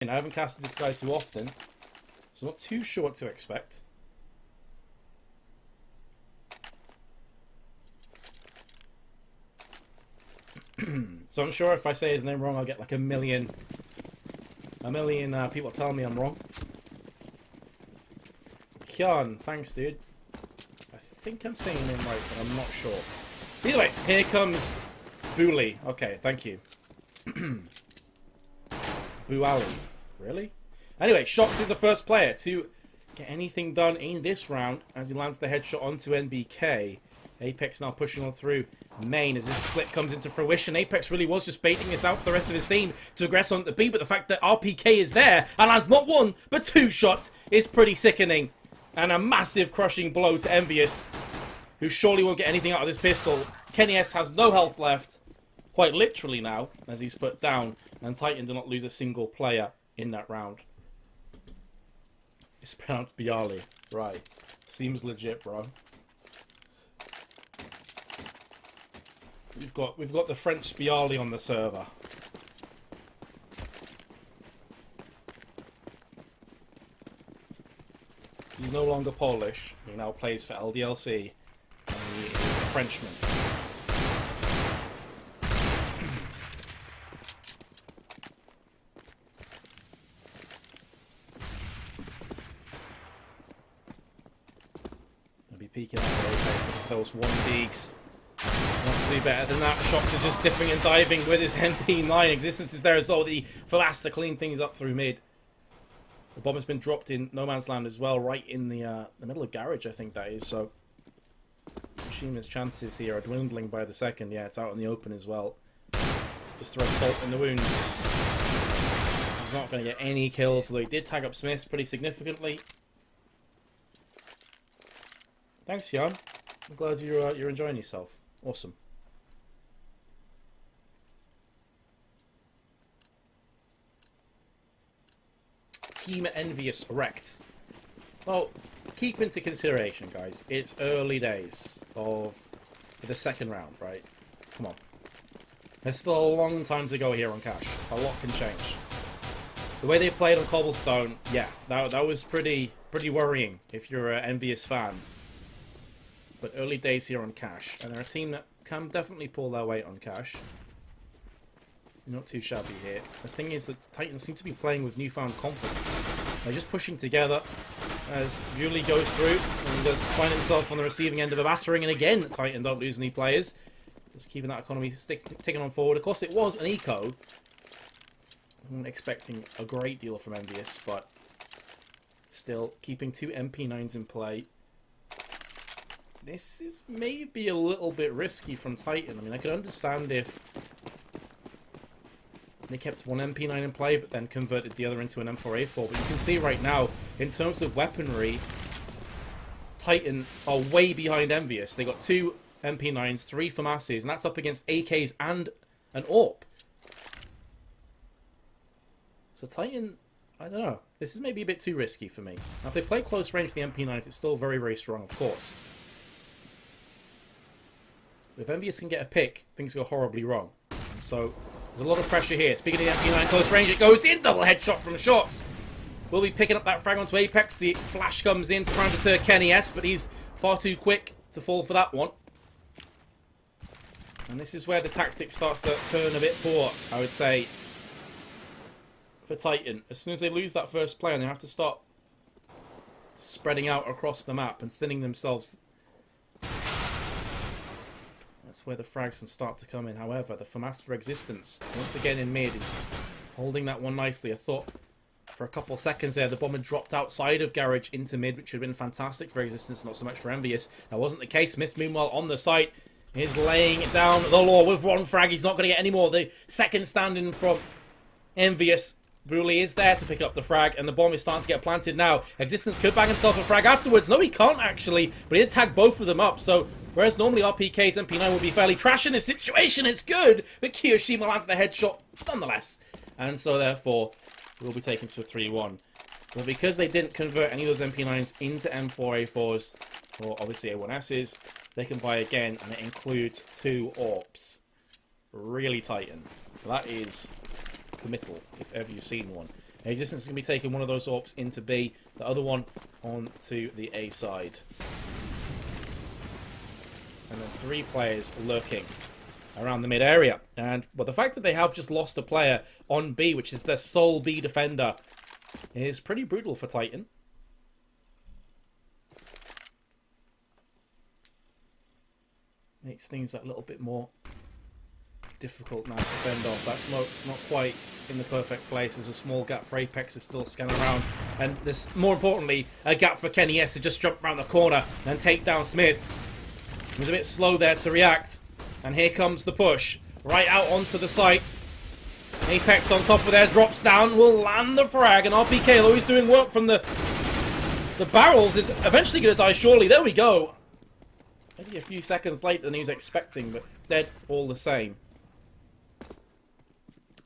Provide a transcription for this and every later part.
I haven't casted this guy too often, so I'm not too sure what to expect. So I'm sure if I say his name wrong, I'll get like a million people telling me I'm wrong. Hyun, thanks, dude. I think I'm saying him right, but I'm not sure. Either way, here comes Booley. Okay, thank you. Buali. Really? Anyway, shox is the first player to get anything done in this round as he lands the headshot onto NBK. Apex now pushing on through main as this split comes into fruition. Apex really was just baiting this out for the rest of his team to aggress on the B, but the fact that RPK is there and lands not one, but two shots is pretty sickening. And a massive crushing blow to Envyus, who surely won't get anything out of this pistol. kioShiMa has no health left, quite literally now, as he's put down, and Titan do not lose a single player in that round. It's pronounced Bialy. Right. Seems legit, bro. We've got the French Bialy on the server. He's no longer Polish. He now plays for LDLC, and he is a Frenchman. I'll be peeking out the Apex of those 1-peaks. Want to do better than that. shox is just dipping and diving with his MP9. Existence is there as well. The Falas to clean things up through mid. The bomb has been dropped in no man's land as well, right in the middle of garage, I think that is. So kioShiMa's chances here are dwindling by the second. Yeah, it's out in the open as well. Just throw salt in the wounds. He's not going to get any kills, although he did tag up SmithZz pretty significantly. Thanks, Hyun. I'm glad you're enjoying yourself. Awesome. Team Envyus wrecked. Well, keep into consideration, guys. It's early days of the second round, right? Come on. There's still a long time to go here on Cash. A lot can change. The way they played on Cobblestone, yeah, that was pretty worrying if you're an Envyus fan. But early days here on Cash, and they're a team that can definitely pull their weight on Cash. Not too shabby here. The thing is that Titans seem to be playing with newfound confidence. They're just pushing together as Yuli goes through and does find himself on the receiving end of a battering. And again, Titan don't lose any players. Just keeping that economy ticking on forward. Of course, it was an eco. I'm not expecting a great deal from Envyus, but still keeping two MP9s in play. This is maybe a little bit risky from Titan. I mean, I could understand if they kept one MP9 in play, but then converted the other into an M4A4. But you can see right now, in terms of weaponry, Titan are way behind Envyus. They got two MP9s, three FAMASs, and that's up against AKs and an AWP. So Titan, I don't know. This is maybe a bit too risky for me. Now, if they play close range with the MP9s, it's still very, very strong, of course. If Envyus can get a pick, things go horribly wrong. And so there's a lot of pressure here. Speaking of the MP9 close range, it goes in. Double headshot from shox. We'll be picking up that frag onto Apex. The flash comes in to try and deter kioShiMa, but he's far too quick to fall for that one. And this is where the tactic starts to turn a bit poor, I would say, for Titan. As soon as they lose that first player, they have to start spreading out across the map and thinning themselves. That's where the frags can start to come in. However, the FAMAS for Existence, once again in mid, is holding that one nicely. I thought for a couple of seconds there, the bomb had dropped outside of garage into mid, which would have been fantastic for Existence, not so much for Envyus. That wasn't the case. SmithZz, meanwhile, on the site, is laying it down the law with one frag. He's not going to get any more. The second standing from Envyus. Booley is there to pick up the frag, and the bomb is starting to get planted now. Existence could bang himself a frag afterwards. No, he can't actually, but he did tag both of them up. So, whereas normally RPK's MP9 would be fairly trash in this situation, it's good, but kioShiMa lands the headshot nonetheless. And so, therefore, we'll be taken to a 3-1. But because they didn't convert any of those MP9s into M4A4s, or obviously A1Ss, they can buy again, and it includes 2 AWPs. Really Titan. That is committal, if ever you've seen one. Existence is going to be taking one of those AWPs into B, the other one onto the A side. And then 3 players lurking around the mid area. And but the fact that they have just lost a player on B, which is their sole B defender, is pretty brutal for Titan. Makes things a little bit more difficult now to fend off. That smoke not quite in the perfect place. There's a small gap for Apex to still scan around. And there's, more importantly, a gap for Kenny S to just jump around the corner and take down SmithZz. He was a bit slow there to react. And here comes the push. Right out onto the site. Apex on top of there, drops down, will land the frag. And RPK, although he's doing work from the barrels, is eventually going to die surely. There we go. Maybe a few seconds later than he was expecting, but dead all the same.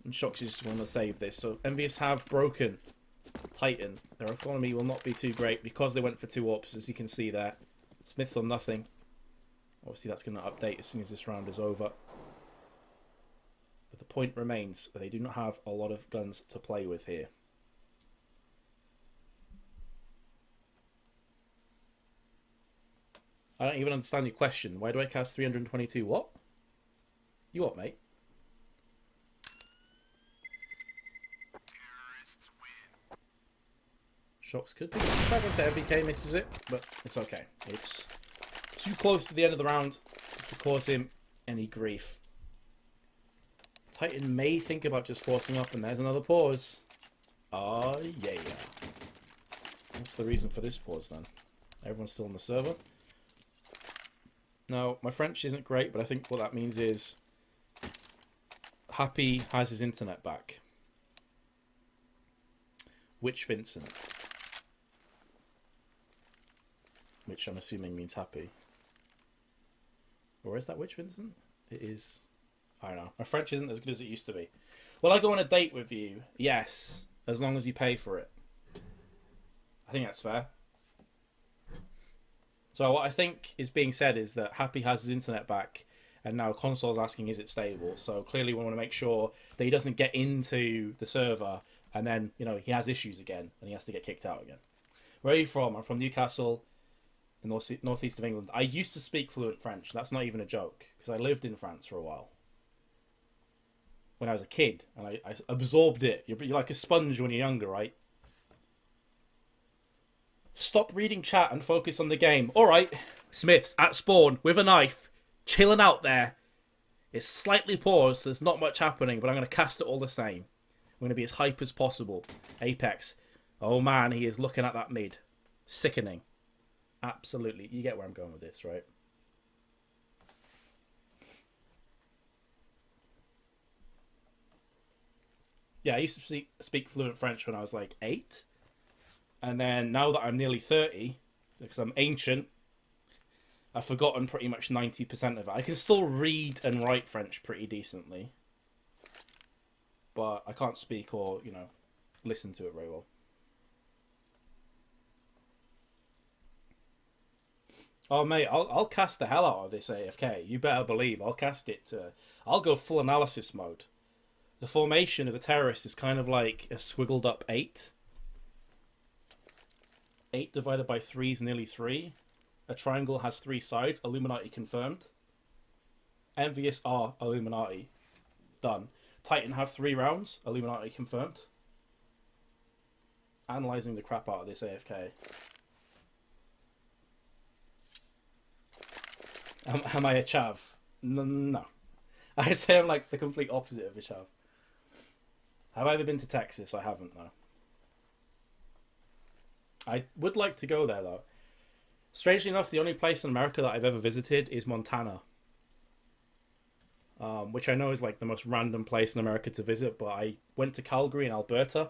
And shox just want to save this. So Envyus have broken Titan. Their economy will not be too great because they went for 2 AWPs, as you can see there. SmithZz on nothing. Obviously that's going to update as soon as this round is over. But the point remains that they do not have a lot of guns to play with here. I don't even understand your question. Why do I cast 322 what? You what, mate? shox could be back into MBK, misses it, but it's okay. It's too close to the end of the round to cause him any grief. Titan may think about just forcing up, and there's another pause. Oh, yeah. What's the reason for this pause, then? Everyone's still on the server. Now, my French isn't great, but I think what that means is Happy has his internet back. Which Vincent? Which I'm assuming means Happy. Or is that which Vincent? It is... I don't know. My French isn't as good as it used to be. Will I go on a date with you? Yes. As long as you pay for it. I think that's fair. So what I think is being said is that Happy has his internet back, and now Console's asking, is it stable? So clearly we want to make sure that he doesn't get into the server, and then, you know, he has issues again, and he has to get kicked out again. Where are you from? I'm from Newcastle, in northeast of England. I used to speak fluent French. That's not even a joke, because I lived in France for a while. When I was a kid, and I absorbed it. You're like a sponge when you're younger, right? Stop reading chat and focus on the game. Alright, SmithZz at spawn with a knife, chilling out there. It's slightly paused, so there's not much happening, but I'm going to cast it all the same. I'm going to be as hype as possible. Apex. Oh man, he is looking at that mid. Sickening. Absolutely. You get where I'm going with this, right? Yeah, I used to speak fluent French when I was like 8. And then now that I'm nearly 30, because I'm ancient, I've forgotten pretty much 90% of it. I can still read and write French pretty decently. But I can't speak or, you know, listen to it very well. Oh, mate, I'll cast the hell out of this AFK. You better believe I'll cast it to... I'll go full analysis mode. The formation of the terrorist is kind of like a squiggled up 8. 8 divided by 3 is nearly 3. A triangle has 3 sides. Illuminati confirmed. Envyus are Illuminati. Done. Titan have 3 rounds. Illuminati confirmed. Analysing the crap out of this AFK. Am I a chav? No. I'd say I'm like the complete opposite of a chav. Have I ever been to Texas? I haven't, though. I would like to go there, though. Strangely enough, the only place in America that I've ever visited is Montana. Which I know is like the most random place in America to visit, but I went to Calgary in Alberta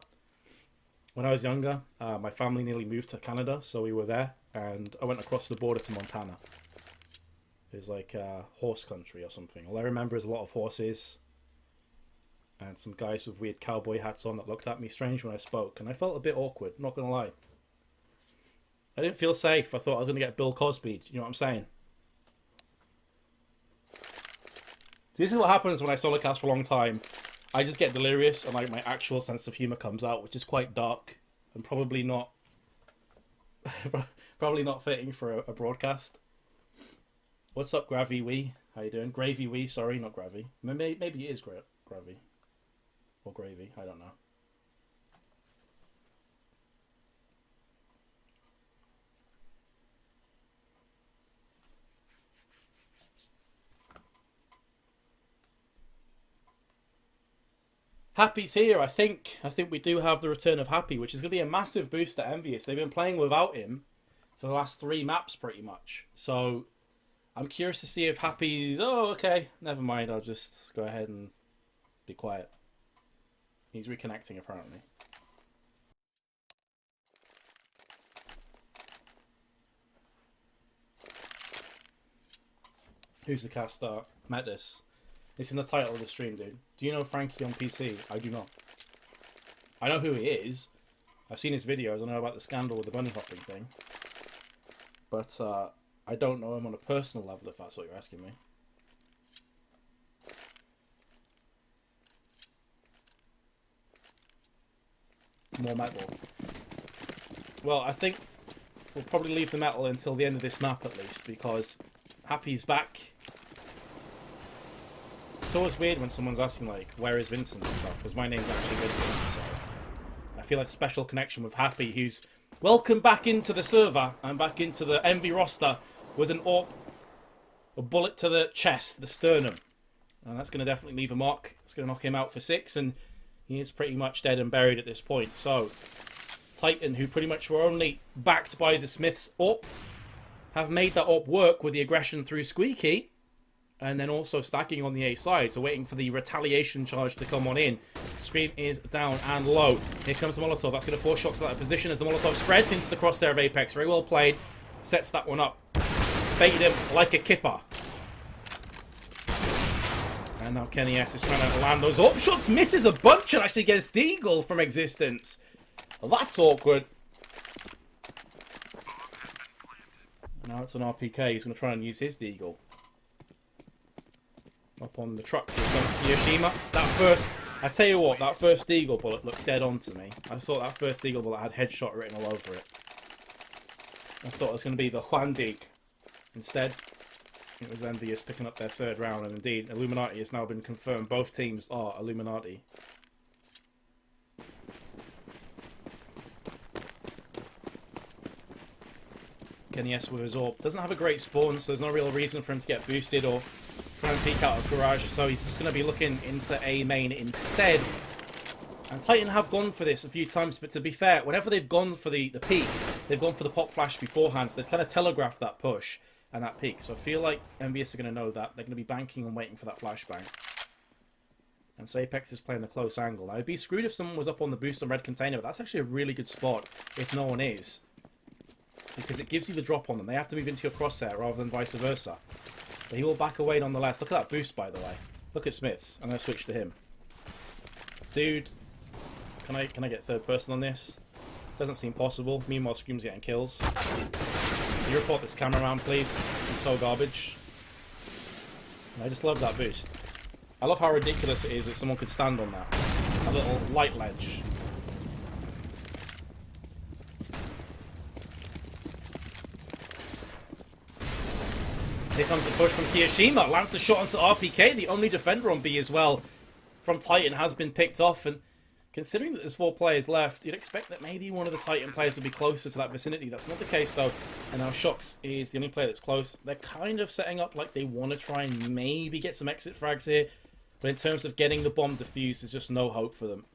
when I was younger. My family nearly moved to Canada, so we were there, and I went across the border to Montana. It was like horse country or something. All I remember is a lot of horses and some guys with weird cowboy hats on that looked at me strange when I spoke, and I felt a bit awkward, not gonna lie. I didn't feel safe. I thought I was gonna get Bill Cosby. You know what I'm saying? This is what happens when I solo cast for a long time. I just get delirious and like my actual sense of humor comes out, which is quite dark and probably not probably not fitting for a broadcast. What's up, Gravy Wee? How you doing? Gravy Wee, sorry, not Gravy. Maybe it is Gravy. Or Gravy, I don't know. Happy's here. I think we do have the return of Happy, which is going to be a massive boost to Envyus. They've been playing without him for the last 3 maps, pretty much. So I'm curious to see if Happy's... Oh, okay. Never mind. I'll just go ahead and be quiet. He's reconnecting, apparently. Who's the cast star? Metis. It's in the title of the stream, dude. Do you know Frankie on PC? I do not. I know who he is. I've seen his videos. I know about the scandal with the bunny hopping thing. But I don't know him on a personal level, if that's what you're asking me. More metal. Well, I think we'll probably leave the metal until the end of this map, at least, because Happy's back. It's always weird when someone's asking, like, where is Vincent and stuff, because my name's actually Vincent, so I feel like a special connection with Happy, who's welcome back into the server and back into the Envy roster with an AWP, a bullet to the chest, the sternum. And that's going to definitely leave a mark. It's going to knock him out for 6, and he is pretty much dead and buried at this point. So, Titan, who pretty much were only backed by the Smiths AWP, have made that AWP work with the aggression through Squeaky, and then also stacking on the A side, so waiting for the retaliation charge to come on in. Stream is down and low. Here comes the Molotov. That's going to force shox out of position as the Molotov spreads into the crosshair of Apex. Very well played. Sets that one up. Baited him like a kipper. And now Kenny S is trying to land those AWP shots. Misses a bunch and actually gets Deagle from existence. Well, that's awkward. Now it's an RPK. He's going to try and use his Deagle. Up on the truck, here comes kioShiMa. That first, I tell you what, that first Deagle bullet looked dead on to me. I thought that first Deagle bullet had headshot written all over it. I thought it was going to be the Juan Deag. Instead, it was Envyus picking up their 3rd round, and indeed, Illuminati has now been confirmed. Both teams are Illuminati. Kenny S with his AWP. Doesn't have a great spawn, so there's no real reason for him to get boosted or try and peek out of garage, so he's just going to be looking into A main instead. And Titan have gone for this a few times, but to be fair, whenever they've gone for the peek, they've gone for the pop flash beforehand, so they've kind of telegraphed that push and that peek. So I feel like Envyus are going to know that. They're going to be banking and waiting for that flashbang. And so Apex is playing the close angle. Now, it'd be screwed if someone was up on the boost on red container, but that's actually a really good spot if no one is. Because it gives you the drop on them. They have to move into your crosshair rather than vice versa. But he will back away nonetheless. Look at that boost, by the way. Look at SmithZz. I'm going to switch to him. Dude, can I get 3rd person on this? Doesn't seem possible. Meanwhile, Scream's getting kills. Can you report this cameraman, please? It's so garbage. And I just love that boost. I love how ridiculous it is that someone could stand on that. A little light ledge. Here comes the push from kioShiMa. Lands the shot onto RPK. The only defender on B as well from Titan has been picked off. And considering that there's 4 players left, you'd expect that maybe one of the Titan players would be closer to that vicinity. That's not the case, though. And now shox is the only player that's close. They're kind of setting up like they want to try and maybe get some exit frags here. But in terms of getting the bomb defused, there's just no hope for them.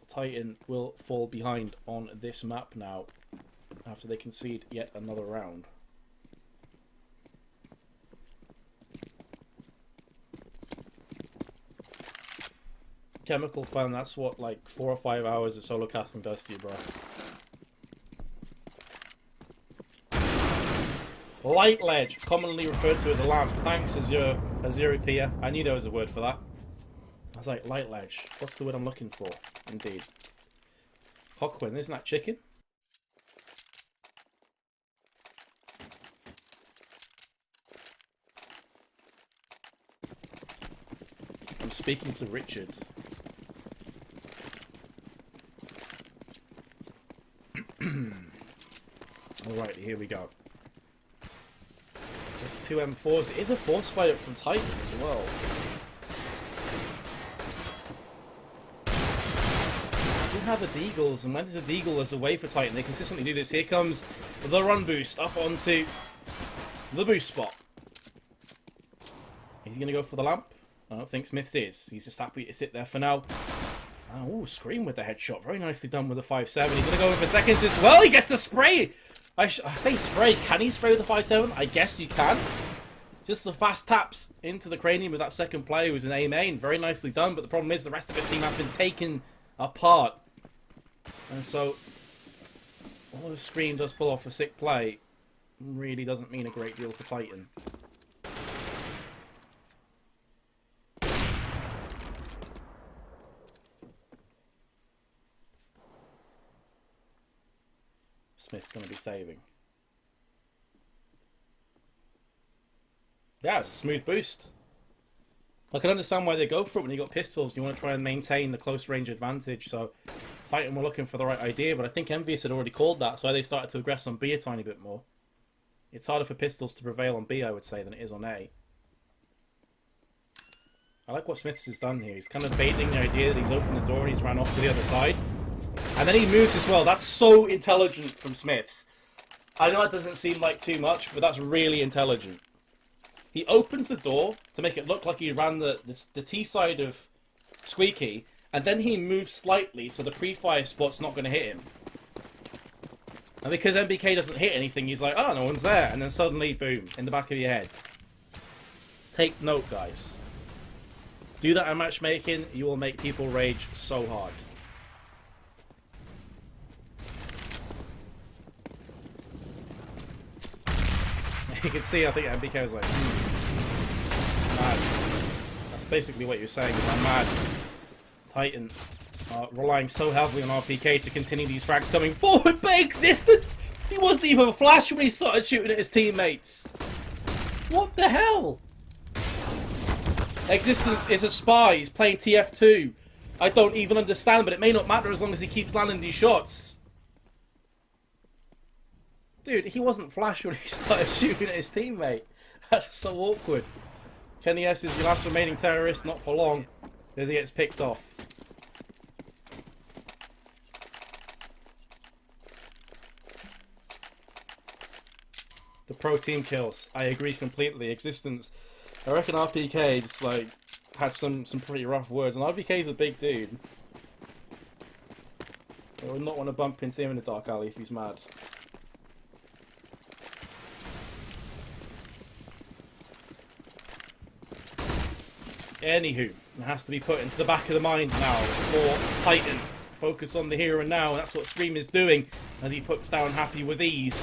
Titan will fall behind on this map now after they concede yet another round. Chemical fan, that's what, like 4 or 5 hours of solo casting does to you, bro. Light ledge, commonly referred to as a lamp. Thanks, Azuri Pia. I knew there was a word for that. I was like, light ledge. What's the word I'm looking for? Indeed. Hoquin, isn't that chicken? I'm speaking to Richard. Alright, here we go. Just 2 M4s. It is a force fight up from Titan as well. I do have a Deagles, and when there's a Deagle, there's a way for Titan. They consistently do this. Here comes the run boost up onto the boost spot. Is he going to go for the lamp? I don't think SmithZz is. He's just happy to sit there for now. Oh, Scream with the headshot. Very nicely done with the 5.7. He's going to go in for seconds as well. He gets the spray. I say spray. Can he spray with the 5.7? I guess you can. Just the fast taps into the cranium with that second player who's an A main. Very nicely done. But the problem is the rest of his team has been taken apart. And so, although Scream does pull off a sick play, really doesn't mean a great deal for Titan. Smith's going to be saving. Yeah, it's a smooth boost. I can understand why they go for it when you got pistols. You want to try and maintain the close range advantage. So Titan were looking for the right idea, but I think Envyus had already called that, so they started to aggress on B a tiny bit more. It's harder for pistols to prevail on B, I would say, than it is on A. I like what SmithZz has done here. He's kind of baiting the idea that he's opened the door and he's ran off to the other side. And then he moves as well. That's so intelligent from SmithZz. I know it doesn't seem like too much, but that's really intelligent. He opens the door to make it look like he ran the T side of Squeaky, and then he moves slightly so the pre-fire spot's not going to hit him. And because MBK doesn't hit anything, he's like, oh, no one's there. And then suddenly, boom, in the back of your head. Take note, guys. Do that in matchmaking, you will make people rage so hard. You can see, I think MBK was like, mad. That's basically what you're saying, is I'm mad. Titan relying so heavily on RPK to continue these frags coming forward, but Existence! He wasn't even flash when he started shooting at his teammates. What the hell? Existence is a spy, he's playing TF2. I don't even understand, but it may not matter as long as he keeps landing these shots. Dude, he wasn't flash when he started shooting at his teammate. That's so awkward. Kenny S is the last remaining terrorist, not for long. Then he gets picked off. The pro team kills. I agree completely. Existence. I reckon RPK just like had some pretty rough words, and RPK's a big dude. I would not want to bump into him in the dark alley if he's mad. Anywho, it has to be put into the back of the mind now for Titan. Focus on the here and now, and that's what Scream is doing as he puts down Happy with ease.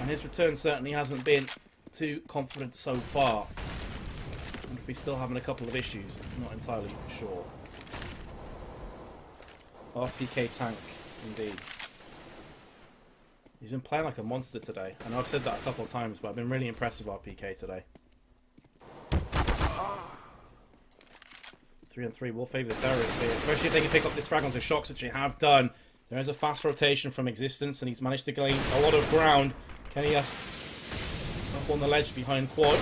And his return certainly hasn't been too confident so far. I wonder if he's still having a couple of issues. I'm not entirely sure. RPK tank, indeed. He's been playing like a monster today. I know I've said that a couple of times, but I've been really impressed with RPK today. 3-on-3 will favour the terrorists here, especially if they can pick up this frag onto shox, which they have done. There is a fast rotation from Existence, and he's managed to gain a lot of ground. Kenny up on the ledge behind quad.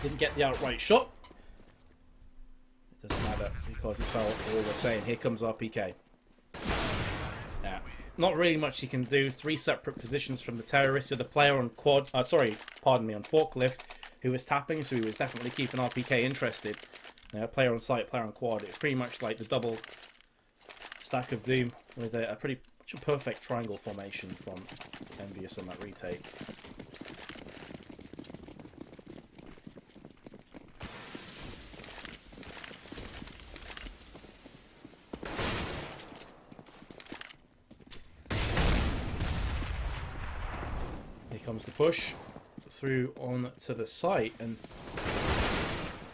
Didn't get the outright shot. It doesn't matter because he fell all the same. Here comes RPK. Yeah, not really much he can do. 3 separate positions from the terrorist. The player on quad, on forklift, who was tapping, so he was definitely keeping RPK interested. Player on site, player on quad. It's pretty much like the double stack of doom with a pretty much a perfect triangle formation from Envyus on that retake. Here comes the push through on to the site, and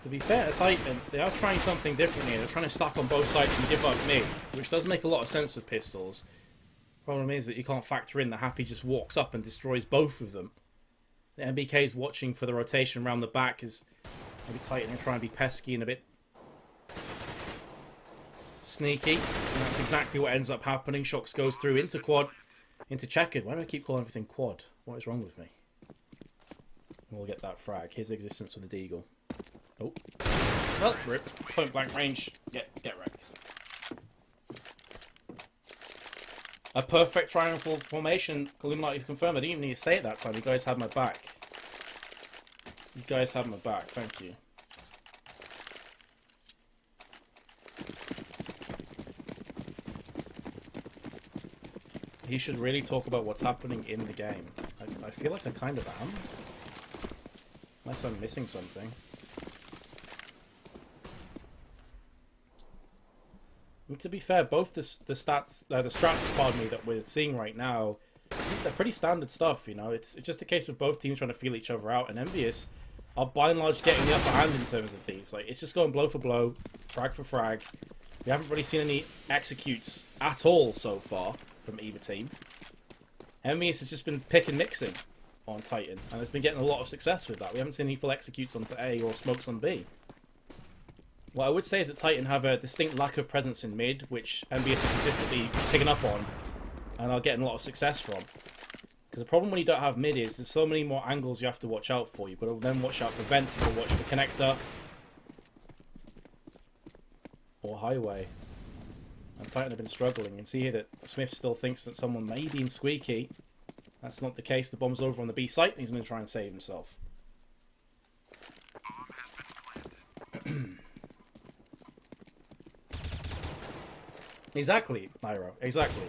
to be fair to Titan, they are trying something different here. They're trying to stack on both sides and give up mid, which does make a lot of sense with pistols. Problem is that you can't factor in that Happy just walks up and destroys both of them. The MBK is watching for the rotation around the back as Maybe Titan and try and be pesky and a bit sneaky. And that's exactly what ends up happening. Shox goes through into quad, into checkered. Why do I keep calling everything quad? What is wrong with me? We'll get that frag. Here's existence with the deagle. Oh. Well, rip. Point blank range. Get wrecked. A perfect triumphal formation. Illuminati confirmed. I didn't even need to say it that time. You guys had my back. You guys had my back. Thank you. He should really talk about what's happening in the game. I feel like I kind of am. Unless I'm missing something. And to be fair, both the strats, pardon me, that we're seeing right now, they're pretty standard stuff, you know. It's just a case of both teams trying to feel each other out, and Envyus are by and large getting the upper hand in terms of these. Like, it's just going blow for blow, frag for frag. We haven't really seen any executes at all so far from either team. Envyus has just been pick and mixing on Titan, and has been getting a lot of success with that. We haven't seen any full executes onto A or smokes on B. What I would say is that Titan have a distinct lack of presence in mid, which Envyus are consistently picking up on, and are getting a lot of success from. Because the problem when you don't have mid is there's so many more angles you have to watch out for. You've got to then watch out for vents, you've got to watch for connector, or highway. And Titan have been struggling. You can see here that Smith still thinks that someone may be in squeaky. That's not the case. The bomb's over on the B site, and he's going to try and save himself. Exactly, Nairo. Exactly.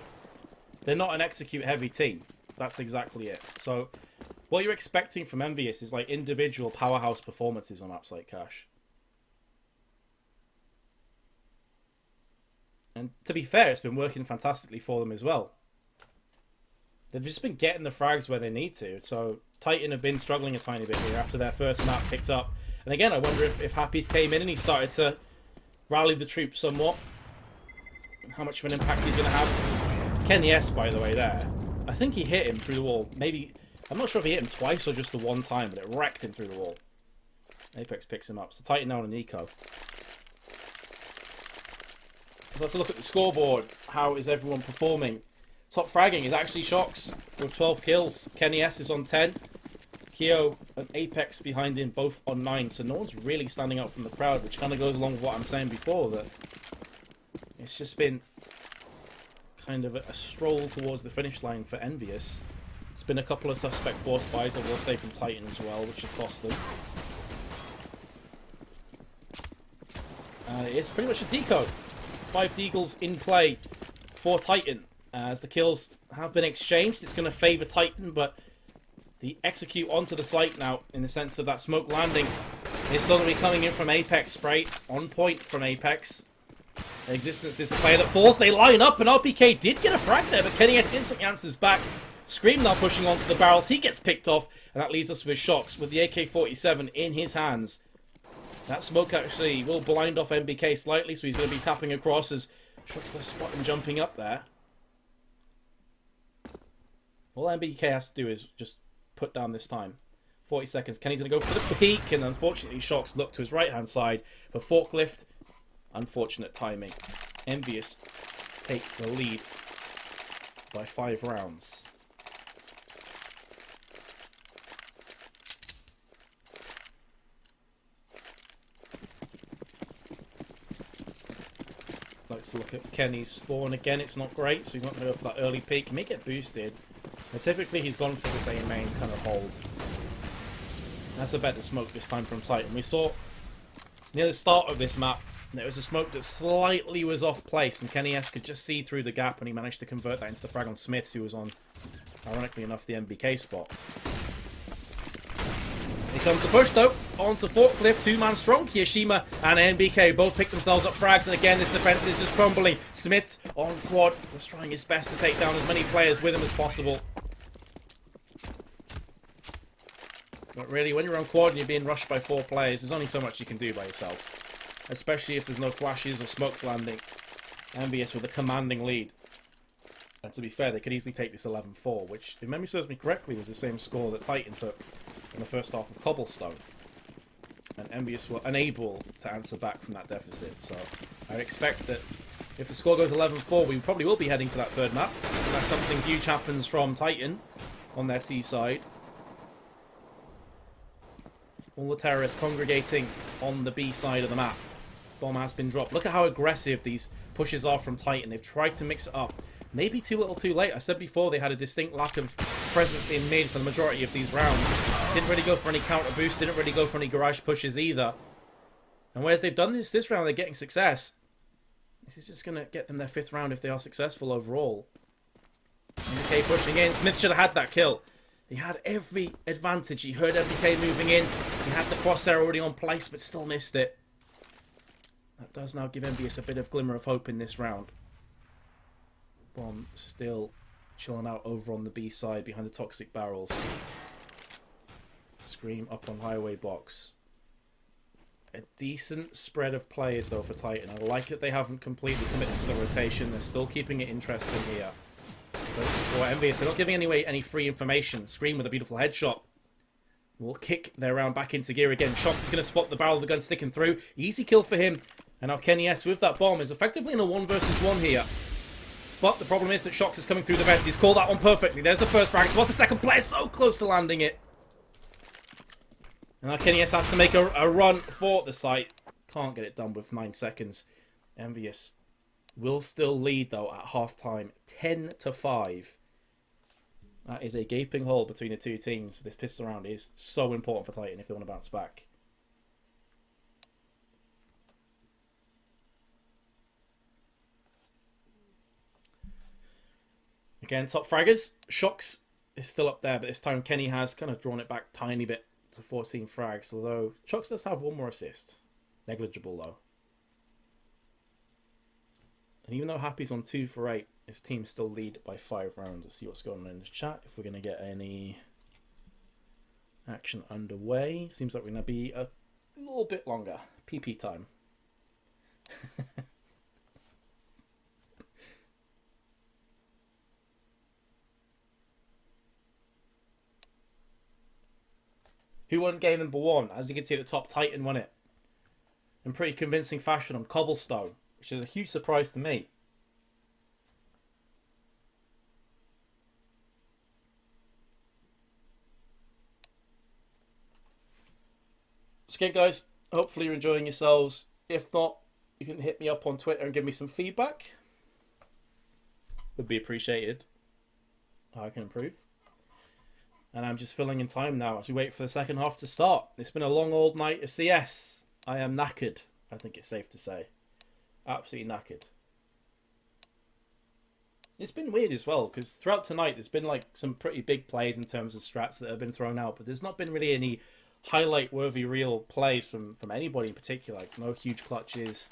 They're not an execute-heavy team. That's exactly it. So, what you're expecting from Envyus is like individual powerhouse performances on maps like Cash. And to be fair, it's been working fantastically for them as well. They've just been getting the frags where they need to. So Titan have been struggling a tiny bit here after their first map picked up. And again, I wonder if Happy's came in and he started to rally the troops somewhat. How much of an impact he's going to have. Kenny S, by the way, there. I think he hit him through the wall. Maybe, I'm not sure if he hit him twice or just the one time, but it wrecked him through the wall. Apex picks him up. So Titan now on an eco. So let's look at the scoreboard. How is everyone performing? Top fragging is actually shox with 12 kills. Kenny S is on 10. Kio and Apex behind him, both on 9. So no one's really standing out from the crowd, which kind of goes along with what I'm saying before, that it's just been kind of a stroll towards the finish line for Envyus. It's been a couple of suspect force buys, I will say, from Titan as well, which have cost them. It's pretty much a decode. 5 deagles in play for Titan. As the kills have been exchanged, it's going to favour Titan, but the execute onto the site now, in the sense of that smoke landing, is still going to be coming in from Apex. Spray on point from Apex. Existence is a player that falls. They line up, and RPK did get a frag there, but Kenny S instantly answers back. Scream now pushing onto the barrels. He gets picked off, and that leaves us with shox with the AK-47 in his hands. That smoke actually will blind off MBK slightly, so he's going to be tapping across as shox does spot him jumping up there. All MBK has to do is just put down this time. 40 seconds. Kenny's going to go for the peak, and unfortunately shox looked to his right-hand side for forklift. Unfortunate timing. Envyus take the lead by 5 rounds. Let's look at Kenny's spawn again. It's not great, so he's not going to go for that early peak. He may get boosted. And typically he's gone for this A main kind of hold. That's a better smoke this time from Titan. We saw near the start of this map, there was a smoke that slightly was off place, and Kenny S could just see through the gap, and he managed to convert that into the frag on SmithZz, who was on, ironically enough, the MBK spot. Here comes the push, though, onto forklift, 2-man strong. kioShiMa and MBK both pick themselves up frags, and again, this defense is just crumbling. SmithZz on quad was trying his best to take down as many players with him as possible. But really, when you're on quad and you're being rushed by 4 players, there's only so much you can do by yourself. Especially if there's no flashes or smokes landing. Envyus with a commanding lead. And to be fair, they could easily take this 11-4, which, if memory serves me correctly, was the same score that Titan took in the first half of Cobblestone. And Envyus were unable to answer back from that deficit. So I expect that if the score goes 11-4, we probably will be heading to that third map. Unless something huge happens from Titan on their T side. All the terrorists congregating on the B side of the map. Bomb has been dropped. Look at how aggressive these pushes are from Titan. They've tried to mix it up. Maybe too little too late. I said before they had a distinct lack of presence in mid for the majority of these rounds. Didn't really go for any counter boost. Didn't really go for any garage pushes either. And whereas they've done this round, they're getting success. This is just going to get them their 5th round if they are successful overall. MBK pushing in. Smith should have had that kill. He had every advantage. He heard MBK moving in. He had the crosshair already on place, but still missed it. That does now give Envyus a bit of glimmer of hope in this round. Bomb still chilling out over on the B side behind the toxic barrels. Scream up on highway box. A decent spread of players though for Titan. I like that they haven't completely committed to the rotation. They're still keeping it interesting here. But for Envyus, they're not giving away any free information. Scream with a beautiful headshot. Will kick their round back into gear again. shox is going to spot the barrel of the gun sticking through. Easy kill for him. And now keniS with that bomb is effectively in a 1 versus 1 here. But the problem is that shox is coming through the vents. He's called that one perfectly. There's the first frag. What's the second player? So close to landing it. And now keniS has to make a run for the site. Can't get it done with 9 seconds. Envyus will still lead though at half-time. 10-5. That is a gaping hole between the two teams. This pistol round is so important for Titan if they want to bounce back. Again, top fraggers. shox is still up there, but this time Kenny has kind of drawn it back a tiny bit to 14 frags. Although shox does have 1 more assist. Negligible though. And even though Happy's on 2 for 8, his team still lead by 5 rounds. Let's see what's going on in the chat. If we're going to get any action underway. Seems like we're going to be a little bit longer. PP time. Who won game number 1? As you can see at the top, Titan won it. In pretty convincing fashion on cobblestone, which is a huge surprise to me. So again, guys, hopefully you're enjoying yourselves. If not, you can hit me up on Twitter and give me some feedback. Would be appreciated. How I can improve. And I'm just filling in time now as we wait for the second half to start. It's been a long old night of CS. I am knackered, I think it's safe to say. Absolutely knackered. It's been weird as well, because throughout tonight there's been like some pretty big plays in terms of strats that have been thrown out, but there's not been really any highlight-worthy real plays from anybody in particular. Like no huge clutches.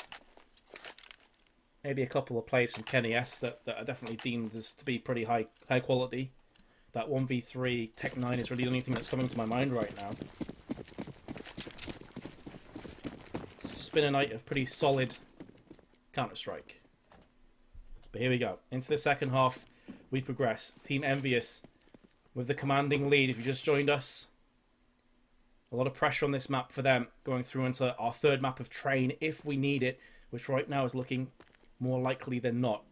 Maybe a couple of plays from keniS that are definitely deemed as to be pretty high quality. That 1v3 Tech 9 is really the only thing that's coming to my mind right now. It's just been a night of pretty solid Counter-Strike. But here we go. Into the second half, we progress. Team Envyus with the commanding lead. If you just joined us, a lot of pressure on this map for them. Going through into our third map of Train if we need it, which right now is looking more likely than not.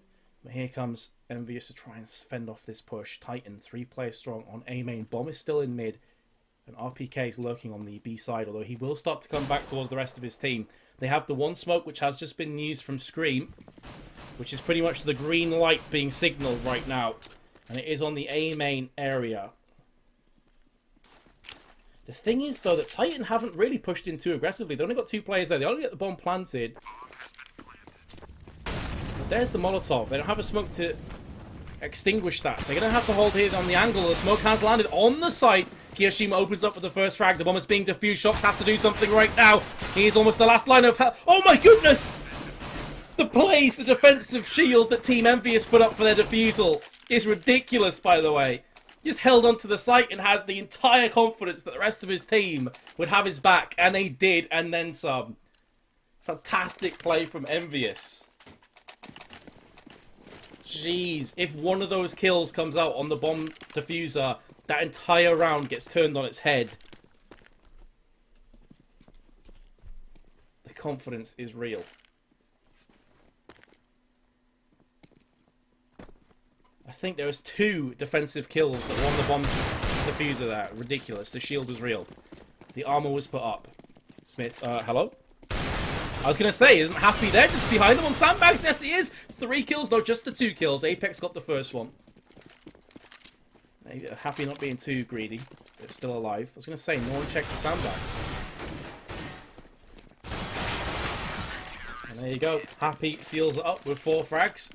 But here comes Envyus to try and fend off this push. Titan, 3 players strong on A main. Bomb is still in mid. And RPK is lurking on the B side, although he will start to come back towards the rest of his team. They have the 1 smoke, which has just been used from Scream, which is pretty much the green light being signaled right now. And it is on the A main area. The thing is, though, that Titan haven't really pushed in too aggressively. They only got 2 players there. They only get the bomb planted. But there's the Molotov. They don't have a smoke to extinguish that. They're going to have to hold here on the angle. The smoke has landed on the site. kioShiMa opens up with the first frag. The bomb is being defused. shox has to do something right now. He is almost the last line of help. Oh my goodness! The plays, the defensive shield that Team Envyus put up for their defusal is ridiculous, by the way. Just held onto the site and had the entire confidence that the rest of his team would have his back, and they did, and then some. Fantastic play from Envyus. Jeez, if one of those kills comes out on the bomb diffuser, that entire round gets turned on its head. confidence is real. I think there was 2 defensive kills that won the bomb diffuser there. Ridiculous. The shield was real. The armor was put up. Smith, hello? I was going to say, isn't Happy there just behind them on sandbags? Yes, he is. 3 kills. No, just the 2 kills. Apex got the first one. Happy not being too greedy. But still alive. I was going to say, no one checked the sandbags. And there you go. Happy seals it up with 4 frags.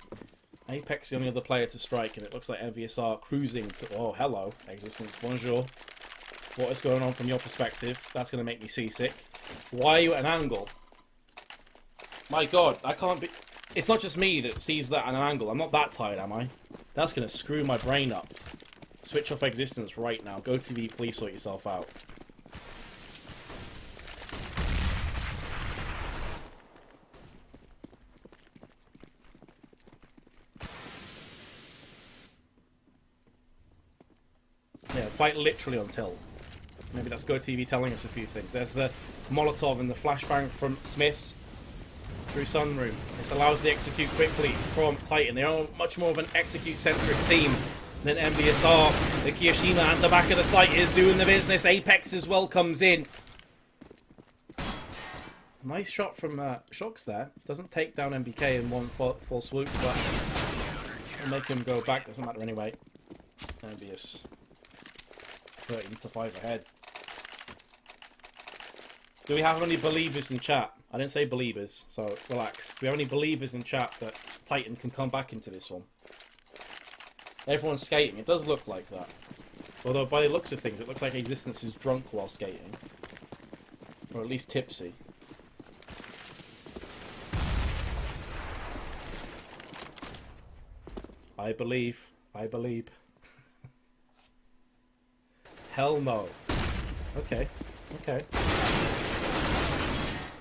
Apex the only other player to strike, and it looks like Envyus are cruising to... Oh, hello, Existence. Bonjour. What is going on from your perspective? That's going to make me seasick. Why are you at an angle? My god, I can't be... It's not just me that sees that at an angle. I'm not that tired, am I? That's going to screw my brain up. Switch off Existence right now. Go TV, please sort yourself out. Yeah, quite literally on tilt. Maybe that's Go TV telling us a few things. There's the Molotov and the flashbang from SmithZz through Sunroom. This allows the execute quickly from Titan. They are much more of an execute-centric team than Envyus are. The kioShiMa at the back of the site is doing the business. Apex as well comes in. Nice shot from shox there. Doesn't take down MBK in one full swoop, but will make him go back. Doesn't matter anyway. Envyus 13-5 ahead. Do we have any believers in chat? I didn't say believers, so relax. Do we have any believers in chat that Titan can come back into this one? Everyone's skating. It does look like that. Although by the looks of things, it looks like Existence is drunk while skating. Or at least tipsy. I believe. I believe. Hell no. Okay. Okay.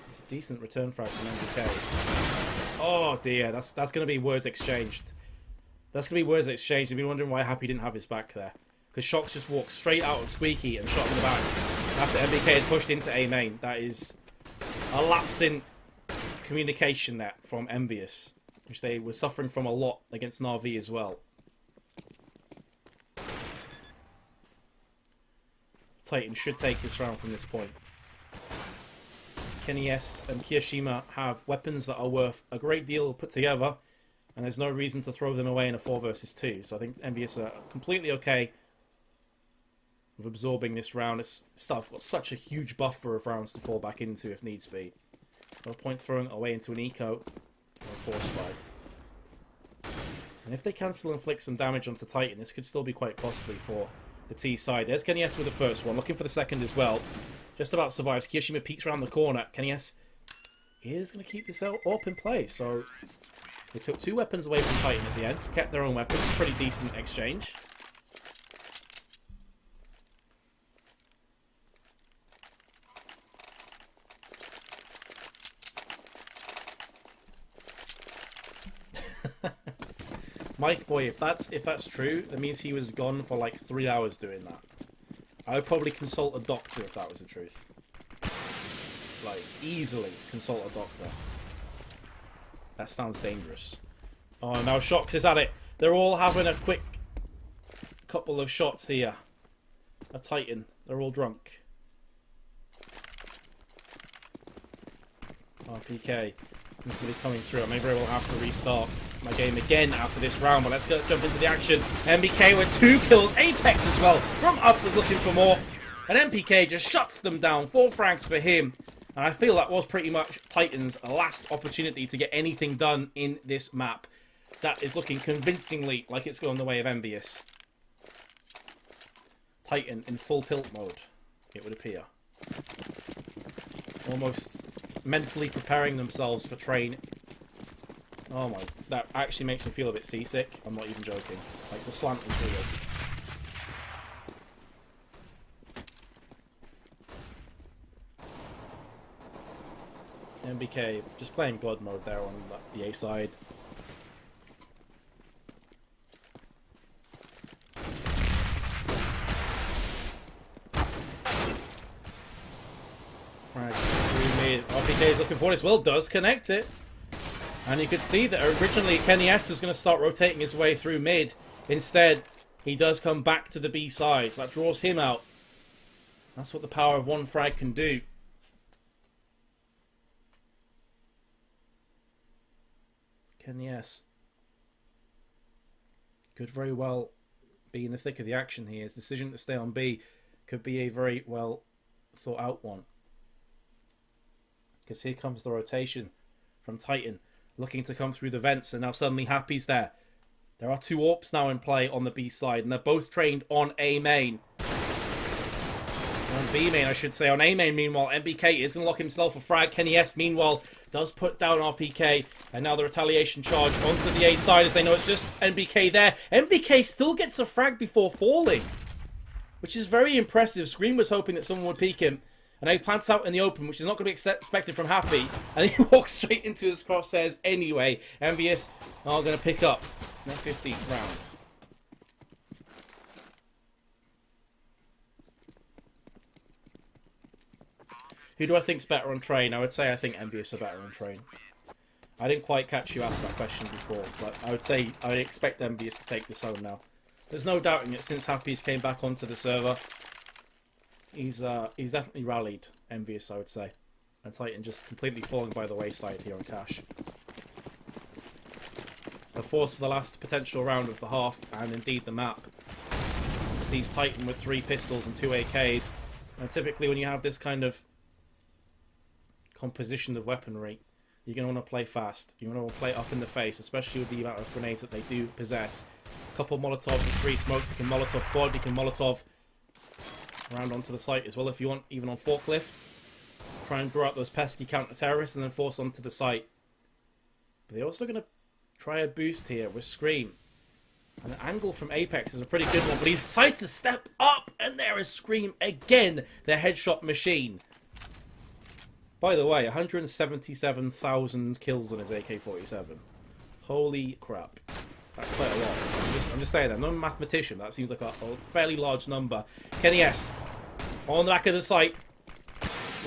It's a decent return frag from MBK. Oh dear, that's going to be words exchanged. That's going to be words exchanged. I've been wondering why Happy didn't have his back there. Because shox just walked straight out of Squeaky and shot him in the back after MBK had pushed into A main. That is a lapse in communication there from Envyus, which they were suffering from a lot against Na'Vi as well. Titan should take this round from this point. Kenny S and kioShiMa have weapons that are worth a great deal put together, and there's no reason to throw them away in a 4 versus 2. So I think Envyus are completely okay with absorbing this round. It's stuff got such a huge buffer of rounds to fall back into if needs be. No point throwing it away into an eco or a force fight. And if they can still inflict some damage onto Titan, this could still be quite costly for the T side. There's Kenny S with the first one, looking for the second as well. Just about survives. kioShiMa peeks around the corner. Kenny S is going to keep this up in play. So they took 2 weapons away from Titan at the end, kept their own weapons. Pretty decent exchange. Mike boy, if that's true, that means he was gone for like 3 hours doing that. I would probably consult a doctor if that was the truth. Like, easily consult a doctor. That sounds dangerous. Oh, now shox is at it. They're all having a quick couple of shots here. A Titan. They're all drunk. RPK is going to be coming through. Maybe I will have to restart my game again after this round, but let's go jump into the action. MBK with 2 kills. Apex as well from up was looking for more, and MPK just shuts them down. 4 frags for him, and I feel that was pretty much Titan's last opportunity to get anything done in this map. That is looking convincingly like it's going the way of Envyus. Titan in full tilt mode, it would appear. Almost mentally preparing themselves for train. Oh my, that actually makes me feel a bit seasick. I'm not even joking. Like, the slant was real. MBK just playing God mode there on the A side. Frag through mid. MBK is looking for this. Will does connect it. And you could see that originally kioShiMa was going to start rotating his way through mid. Instead, he does come back to the B side. So that draws him out. That's what the power of one frag can do. kioShiMa could very well be in the thick of the action here. His decision to stay on B could be a very well thought out one. Because here comes the rotation from Titan, looking to come through the vents, and now suddenly Happy's there. There are two AWPs now in play on the B side, and they're both trained on A main. On B main, I should say. On A main, meanwhile, MBK is going to lock himself a frag. kioShiMa, meanwhile, does put down RPK, and now the retaliation charge onto the A side as they know it's just MBK there. MBK still gets a frag before falling, which is very impressive. Scream was hoping that someone would peek him, and he plants out in the open, which is not going to be expected from Happy, and he walks straight into his crosshairs anyway. Envyus are going to pick up their 15th round. Who do I think's better on train? I would say I think Envyus are better on train. I didn't quite catch you ask that question before, but I would say I expect Envyus to take this home now. There's no doubting it since Happy's came back onto the server. He's definitely rallied Envyus, I would say. And Titan just completely falling by the wayside here on Cash. The force for the last potential round of the half, and indeed the map, sees Titan with 3 pistols and 2 AKs. And typically when you have this kind of composition of weaponry, you're going to want to play fast. You're going to want to play up in the face, especially with the amount of grenades that they do possess. A couple Molotovs and 3 smokes. You can Molotov quad, you can Molotov around onto the site as well if you want, even on forklift. Try and draw out those pesky counter-terrorists and then force onto the site. But they're also going to try a boost here with Scream. And the angle from Apex is a pretty good one, but he decides to step up, and there is Scream again, the headshot machine. By the way, 177,000 kills on his AK-47. Holy crap. That's quite a lot. I'm just saying that. I'm not a mathematician. That seems like a fairly large number. kioShiMa on the back of the site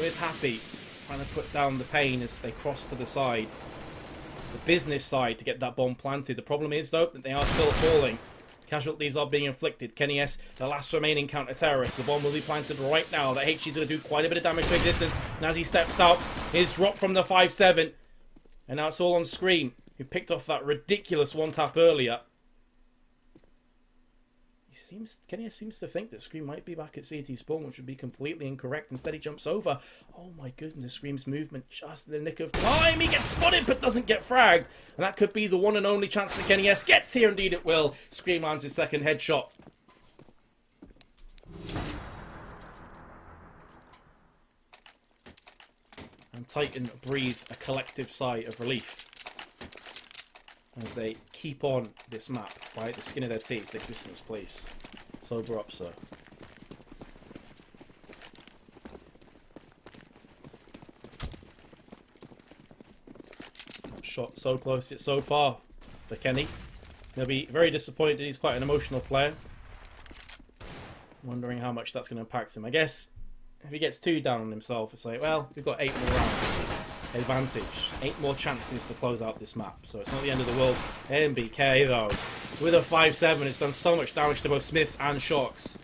with Happy, trying to put down the pain as they cross to the side. The business side to get that bomb planted. The problem is, though, that they are still falling. Casualties are being inflicted. kioShiMa, the last remaining counter-terrorist. The bomb will be planted right now. The HG's going to do quite a bit of damage to existence. And as he steps out, his drop from the 5-7. And now it's all on Scream, who picked off that ridiculous one-tap earlier. kioShiMa seems to think that Scream might be back at CT spawn, which would be completely incorrect. Instead, he jumps over. Oh my goodness, Scream's movement just in the nick of time. He gets spotted, but doesn't get fragged. And that could be the one and only chance that kioShiMa gets here. Indeed it will. Scream lands his second headshot. And Titan breathe a collective sigh of relief as they keep on this map by the skin of their teeth. Existence, please. Sober up, sir. Shot so close yet so far for Kenny. They'll be very disappointed. He's quite an emotional player. Wondering how much that's going to impact him. I guess if he gets too down on himself, it's like, well, we've got 8 more rounds. Advantage. 8 more chances to close out this map, so it's not the end of the world. MBK, though, with a 5-7, it's done so much damage to both SmithZz and shox.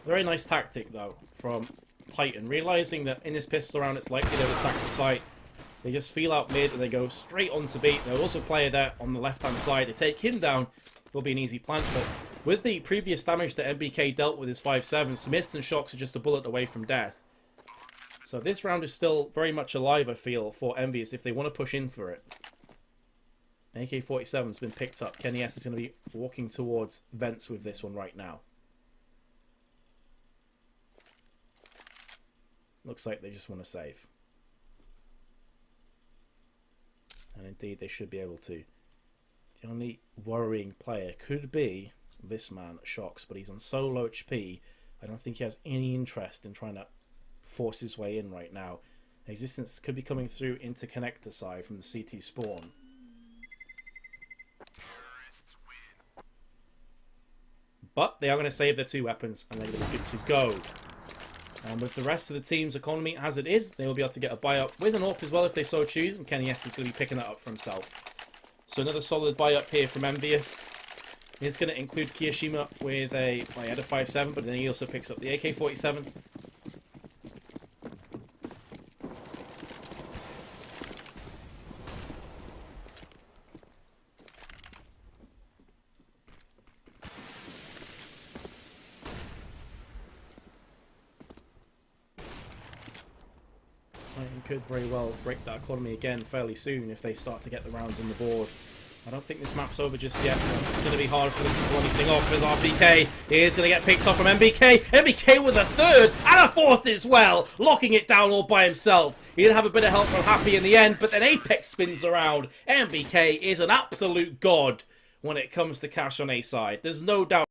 Very nice tactic, though, from Titan. Realising that in this pistol round, it's likely they'll attack the site. They just feel out mid and they go straight on to beat. There's also a player there on the left-hand side. They take him down. Will be an easy plant, but with the previous damage that MBK dealt with his 5-7, SmithZz and shox are just a bullet away from death. So this round is still very much alive, I feel, for Envyus if they want to push in for it. AK-47's been picked up. kioShiMa is going to be walking towards vents with this one right now. Looks like they just want to save. And indeed, they should be able to. The only worrying player could be this man, shox, but he's on so low HP, I don't think he has any interest in trying to force his way in right now. Existence could be coming through into connector side from the CT spawn. But they are going to save their 2 weapons, and they're going to be good to go. And with the rest of the team's economy as it is, they will be able to get a buy-up with an AWP as well if they so choose, and Kenny S is going to be picking that up for himself. So another solid buy-up here from Envyus. He's going to include kioShiMa with a... well, he had a 5.7, but then he also picks up the AK-47. Titan could very well break that economy again fairly soon if they start to get the rounds on the board. I don't think this map's over just yet. It's going to be hard for them to pull anything off as RPK is going to get picked off from MBK. MBK with a 3rd and a 4th as well, locking it down all by himself. He did have a bit of help from Happy in the end, but then Apex spins around. MBK is an absolute god when it comes to cash on A side. There's no doubt.